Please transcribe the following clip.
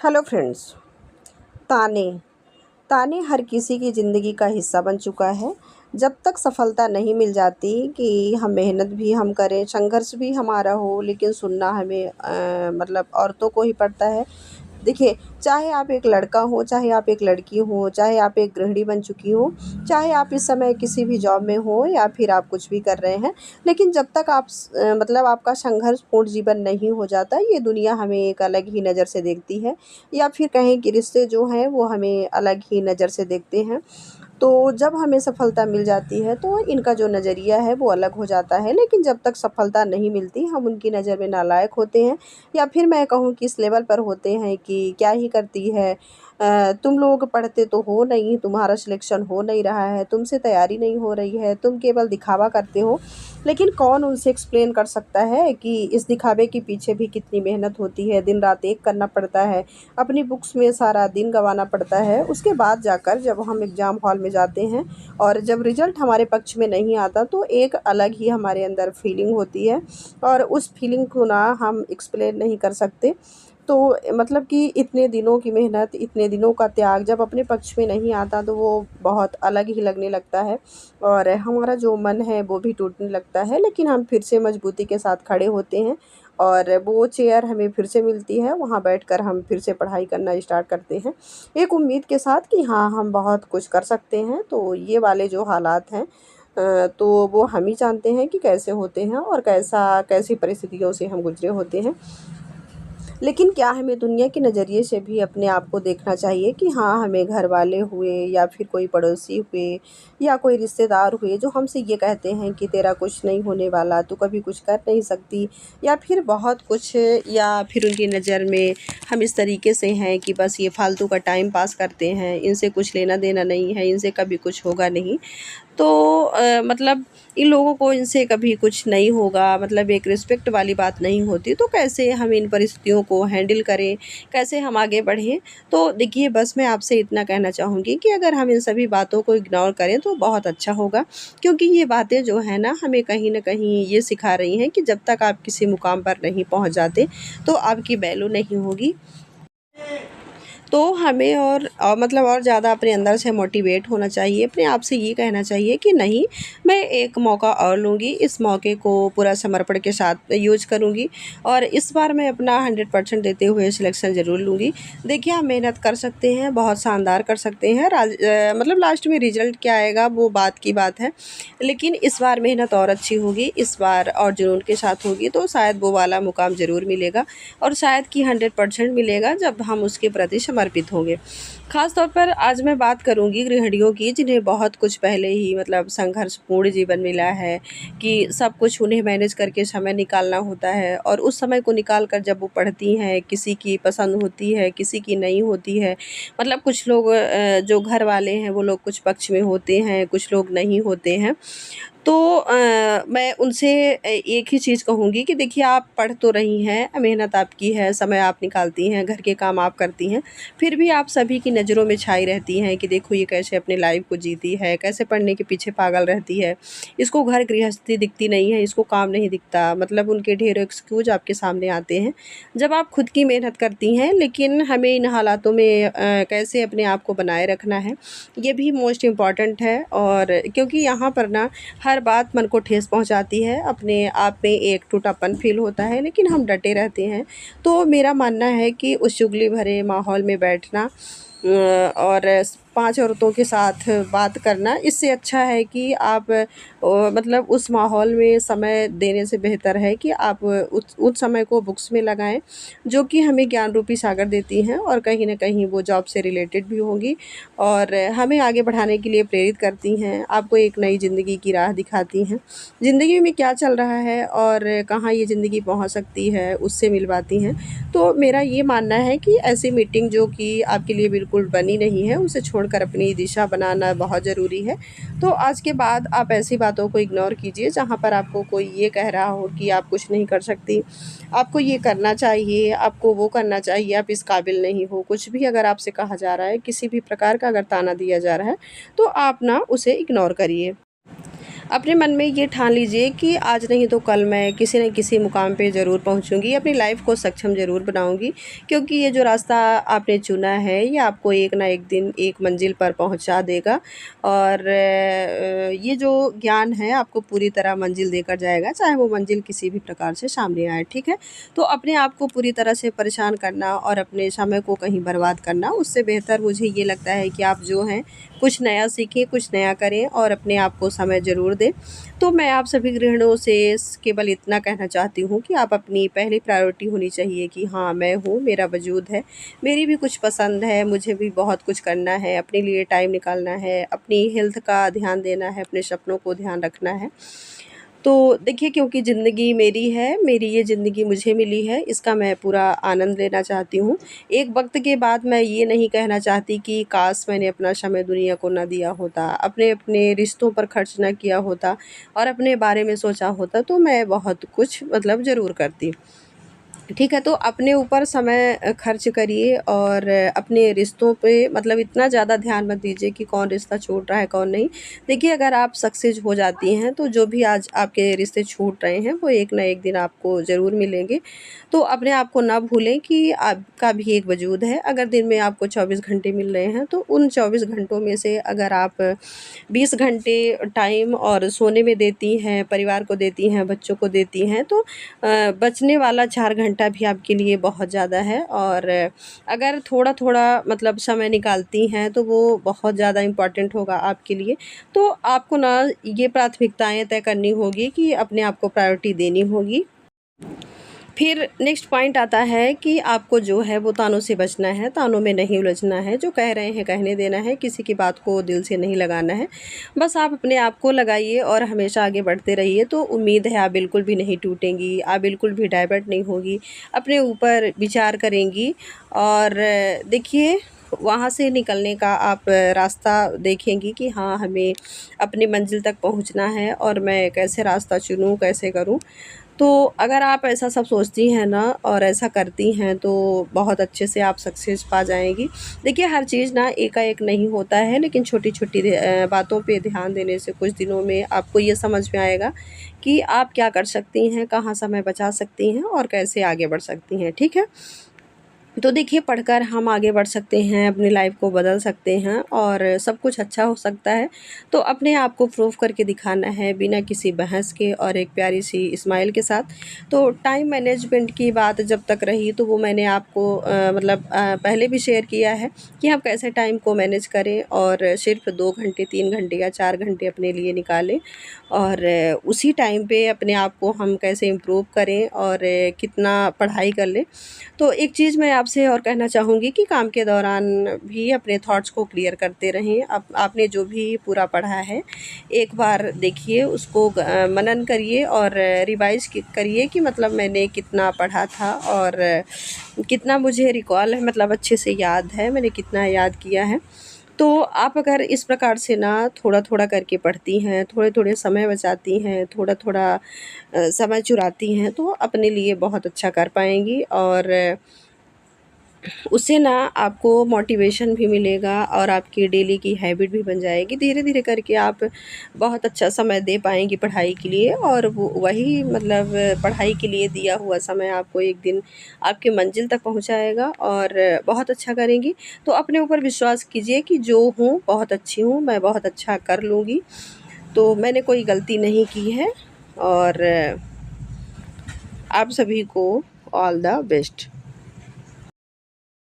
Hello friends. ताने ताने हर किसी की ज़िंदगी का हिस्सा बन चुका है। जब तक सफलता नहीं मिल जाती कि हम मेहनत भी हम करें, संघर्ष भी हमारा हो, लेकिन सुनना हमें मतलब औरतों को ही पड़ता है। देखिए, चाहे आप एक लड़का हो, चाहे आप एक लड़की हो, चाहे आप एक गृहिणी बन चुकी हो, चाहे आप इस समय किसी भी जॉब में हो या फिर आप कुछ भी कर रहे हैं, लेकिन जब तक आप मतलब आपका संघर्षपूर्ण जीवन नहीं हो जाता, ये दुनिया हमें एक अलग ही नज़र से देखती है, या फिर कहें कि रिश्ते जो हैं वो हमें अलग ही नज़र से देखते हैं। तो जब हमें सफलता मिल जाती है तो इनका जो नज़रिया है वो अलग हो जाता है, लेकिन जब तक सफलता नहीं मिलती हम उनकी नज़र में नालायक होते हैं, या फिर मैं कहूँ कि इस लेवल पर होते हैं कि क्या ही करती है, तुम लोग पढ़ते तो हो नहीं, तुम्हारा सिलेक्शन हो नहीं रहा है, तुमसे तैयारी नहीं हो रही है, तुम केवल दिखावा करते हो। लेकिन कौन उनसे एक्सप्लेन कर सकता है कि इस दिखावे के पीछे भी कितनी मेहनत होती है, दिन रात एक करना पड़ता है, अपनी बुक्स में सारा दिन गंवाना पड़ता है। उसके बाद जाकर जब हम एग्ज़ाम हॉल में जाते हैं और जब रिज़ल्ट हमारे पक्ष में नहीं आता तो एक अलग ही हमारे अंदर फीलिंग होती है, और उस फीलिंग को ना हम एक्सप्लेन नहीं कर सकते। तो मतलब कि इतने दिनों की मेहनत, इतने दिनों का त्याग जब अपने पक्ष में नहीं आता तो वो बहुत अलग ही लगने लगता है, और हमारा जो मन है वो भी टूटने लगता है। लेकिन हम फिर से मजबूती के साथ खड़े होते हैं, और वो चेयर हमें फिर से मिलती है, वहाँ बैठकर हम फिर से पढ़ाई करना स्टार्ट करते हैं, एक उम्मीद के साथ कि हाँ, हम बहुत कुछ कर सकते हैं। तो ये वाले जो हालात हैं तो वो हम ही जानते हैं कि कैसे होते हैं और कैसी परिस्थितियों से हम गुज़रे होते हैं। लेकिन क्या हमें दुनिया के नज़रिए से भी अपने आप को देखना चाहिए कि हाँ, हमें घर वाले हुए या फिर कोई पड़ोसी हुए या कोई रिश्तेदार हुए जो हमसे ये कहते हैं कि तेरा कुछ नहीं होने वाला, तू कभी कुछ कर नहीं सकती, या फिर बहुत कुछ, या फिर उनकी नज़र में हम इस तरीके से हैं कि बस ये फालतू का टाइम पास करते हैं, इनसे कुछ लेना देना नहीं है, इनसे कभी कुछ होगा नहीं। तो मतलब इन लोगों को इनसे कभी कुछ नहीं होगा, मतलब एक रिस्पेक्ट वाली बात नहीं होती, तो कैसे हम इन परिस्थितियों को हैंडल करें, कैसे हम आगे बढ़ें। तो देखिए, बस मैं आपसे इतना कहना चाहूँगी कि अगर हम इन सभी बातों को इग्नोर करें तो बहुत अच्छा होगा, क्योंकि ये बातें जो है ना हमें कहीं न कहीं ये सिखा रही हैं कि जब तक आप किसी मुकाम पर नहीं पहुँच जाते तो आपकी वैल्यू नहीं होगी। तो हमें मतलब और ज़्यादा अपने अंदर से मोटिवेट होना चाहिए, अपने आप से ये कहना चाहिए कि नहीं, मैं एक मौका और लूँगी, इस मौके को पूरा समर्पण के साथ यूज़ करूँगी, और इस बार मैं अपना 100% देते हुए सिलेक्शन ज़रूर लूँगी। देखिए, आप मेहनत कर सकते हैं, बहुत शानदार कर सकते हैं, मतलब लास्ट में रिज़ल्ट क्या आएगा वो बात की बात है, लेकिन इस बार मेहनत और अच्छी होगी, इस बार और जुनून के साथ होगी, तो शायद वो वाला मुकाम ज़रूर मिलेगा, और शायद कि 100% मिलेगा जब हम उसके प्रति समर्पित होंगे। ख़ास तौर पर आज मैं बात करूँगी गृहिणियों की, जिन्हें बहुत कुछ पहले ही मतलब संघर्षपूर्ण जीवन मिला है, कि सब कुछ उन्हें मैनेज करके समय निकालना होता है, और उस समय को निकाल कर जब वो पढ़ती हैं, किसी की पसंद होती है, किसी की नहीं होती है। मतलब कुछ लोग जो घर वाले हैं वो लोग कुछ पक्ष में होते हैं, कुछ लोग नहीं होते हैं। तो मैं उनसे एक ही चीज़ कहूँगी कि देखिए, आप पढ़ तो रही हैं, मेहनत आपकी है, समय आप निकालती हैं, घर के काम आप करती हैं, फिर भी आप सभी की नज़रों में छाई रहती हैं कि देखो ये कैसे अपनी लाइफ़ को जीती है, कैसे पढ़ने के पीछे पागल रहती है, इसको घर गृहस्थी दिखती नहीं है, इसको काम नहीं दिखता, मतलब उनके ढेरों एक्सक्यूज़ आपके सामने आते हैं। जब आप खुद की मेहनत करती हैं, लेकिन हमें इन हालातों में कैसे अपने आप को बनाए रखना है, ये भी मोस्ट इम्पॉर्टेंट है। और क्योंकि यहाँ पर ना हर बात मन को ठेस पहुंचाती है, अपने आप में एक टूटापन फ़ील होता है, लेकिन हम डटे रहते हैं। तो मेरा मानना है कि उस चुगली भरे माहौल में बैठना और 5 औरतों के साथ बात करना, इससे अच्छा है कि आप मतलब उस माहौल में समय देने से बेहतर है कि आप उस समय को बुक्स में लगाएँ, जो कि हमें ज्ञान रूपी सागर देती हैं, और कहीं न कहीं वो जॉब से रिलेटेड भी होंगी, और हमें आगे बढ़ाने के लिए प्रेरित करती हैं, आपको एक नई ज़िंदगी की राह दिखाती हैं। ज़िंदगी में क्या चल रहा है और कहाँ ये ज़िंदगी पहुँच सकती है, उससे मिलवाती हैं। तो मेरा ये मानना है कि ऐसी मीटिंग जो कि आपके लिए बिल्कुल बनी नहीं है, उसे छोड़कर अपनी दिशा बनाना बहुत ज़रूरी है। तो आज के बाद आप ऐसी बातों को इग्नोर कीजिए जहाँ पर आपको कोई ये कह रहा हो कि आप कुछ नहीं कर सकती, आपको ये करना चाहिए, आपको वो करना चाहिए, आप इस काबिल नहीं हो। कुछ भी अगर आपसे कहा जा रहा है, किसी भी प्रकार का अगर ताना दिया जा रहा है, तो आप ना उसे इग्नोर करिए। अपने मन में ये ठान लीजिए कि आज नहीं तो कल मैं किसी न किसी मुकाम पे ज़रूर पहुंचूंगी, अपनी लाइफ को सक्षम ज़रूर बनाऊंगी, क्योंकि ये जो रास्ता आपने चुना है ये आपको एक ना एक दिन एक मंजिल पर पहुंचा देगा। और ये जो ज्ञान है आपको पूरी तरह मंजिल देकर जाएगा, चाहे वो मंजिल किसी भी प्रकार से सामने आए। ठीक है, तो अपने आप को पूरी तरह से परेशान करना और अपने समय को कहीं बर्बाद करना, उससे बेहतर मुझे ये लगता है कि आप जो हैं कुछ नया सीखें, कुछ नया करें और अपने आप को समय ज़रूर दें। तो मैं आप सभी गृहिणियों से केवल इतना कहना चाहती हूँ कि आप अपनी पहली प्रायोरिटी होनी चाहिए कि हाँ, मैं हूँ, मेरा वजूद है, मेरी भी कुछ पसंद है, मुझे भी बहुत कुछ करना है, अपने लिए टाइम निकालना है, अपनी हेल्थ का ध्यान देना है, अपने सपनों को ध्यान रखना है। तो देखिए, क्योंकि ज़िंदगी मेरी है, मेरी ये ज़िंदगी मुझे मिली है, इसका मैं पूरा आनंद लेना चाहती हूँ। एक वक्त के बाद मैं ये नहीं कहना चाहती कि काश मैंने अपना समय दुनिया को ना दिया होता, अपने अपने रिश्तों पर खर्च ना किया होता और अपने बारे में सोचा होता, तो मैं बहुत कुछ मतलब ज़रूर करती। ठीक है, तो अपने ऊपर समय खर्च करिए और अपने रिश्तों पे मतलब इतना ज़्यादा ध्यान मत दीजिए कि कौन रिश्ता छूट रहा है कौन नहीं। देखिए, अगर आप सक्सेस हो जाती हैं तो जो भी आज आपके रिश्ते छूट रहे हैं वो एक ना एक दिन आपको ज़रूर मिलेंगे। तो अपने आप को ना भूलें कि आपका भी एक वजूद है। अगर दिन में आपको 24 घंटे मिल रहे हैं तो उन 24 घंटों में से अगर आप 20 घंटे टाइम और सोने में देती हैं, परिवार को देती हैं, बच्चों को देती हैं, तो बचने वाला 4 घंटा भी आपके लिए बहुत ज़्यादा है। और अगर थोड़ा-थोड़ा मतलब समय निकालती हैं तो वो बहुत ज़्यादा इम्पोर्टेंट होगा आपके लिए। तो आपको ना ये प्राथमिकताएँ तय करनी होगी कि अपने आप को प्रायोरिटी देनी होगी। फिर नेक्स्ट पॉइंट आता है कि आपको जो है वो तानों से बचना है, तानों में नहीं उलझना है, जो कह रहे हैं कहने देना है, किसी की बात को दिल से नहीं लगाना है। बस आप अपने आप को लगाइए और हमेशा आगे बढ़ते रहिए, तो उम्मीद है आप बिल्कुल भी नहीं टूटेंगी, आप बिल्कुल भी डाइवर्ट नहीं होगी, अपने ऊपर विचार करेंगी। और देखिए, वहाँ से निकलने का आप रास्ता देखेंगी कि हाँ, हमें अपनी मंजिल तक पहुँचना है और मैं कैसे रास्ता चुनूँ, कैसे करूँ। तो अगर आप ऐसा सब सोचती हैं ना और ऐसा करती हैं तो बहुत अच्छे से आप सक्सेस पा जाएँगी। देखिए, हर चीज़ ना एकाएक नहीं होता है, लेकिन छोटी-छोटी बातों पे ध्यान देने से कुछ दिनों में आपको ये समझ में आएगा कि आप क्या कर सकती हैं, कहाँ समय बचा सकती हैं और कैसे आगे बढ़ सकती हैं। ठीक है? तो देखिए, पढ़कर हम आगे बढ़ सकते हैं, अपनी लाइफ को बदल सकते हैं और सब कुछ अच्छा हो सकता है। तो अपने आप को प्रूव करके दिखाना है बिना किसी बहस के और एक प्यारी सी स्माइल के साथ। तो टाइम मैनेजमेंट की बात जब तक रही तो वो मैंने आपको मतलब पहले भी शेयर किया है कि हम कैसे टाइम को मैनेज करें और सिर्फ 2 घंटे, 3 घंटे या 4 घंटे अपने लिए निकालें और उसी टाइम पे अपने आप को हम कैसे इम्प्रूव करें और कितना पढ़ाई कर लें। तो एक चीज़ मैं आपसे और कहना चाहूँगी कि काम के दौरान भी अपने थॉट्स को क्लियर करते रहें। आपने जो भी पूरा पढ़ा है, एक बार देखिए, उसको मनन करिए और रिवाइज़ करिए कि मतलब मैंने कितना पढ़ा था और कितना मुझे रिकॉल है, मतलब अच्छे से याद है, मैंने कितना याद किया है। तो आप अगर इस प्रकार से ना थोड़ा-थोड़ा करके पढ़ती हैं, थोड़े-थोड़े समय बचाती हैं, थोड़ा-थोड़ा समय चुराती हैं, तो अपने लिए बहुत अच्छा कर पाएँगी और उससे ना आपको मोटिवेशन भी मिलेगा और आपकी डेली की हैबिट भी बन जाएगी। धीरे-धीरे करके आप बहुत अच्छा समय दे पाएँगी पढ़ाई के लिए और वो वही मतलब पढ़ाई के लिए दिया हुआ समय आपको एक दिन आपकी मंज़िल तक पहुँचाएगा और बहुत अच्छा करेंगी। तो अपने ऊपर विश्वास कीजिए कि जो हूँ बहुत अच्छी हूँ, मैं बहुत अच्छा कर लूँगी। तो मैंने कोई गलती नहीं की है और आप सभी को ऑल द बेस्ट।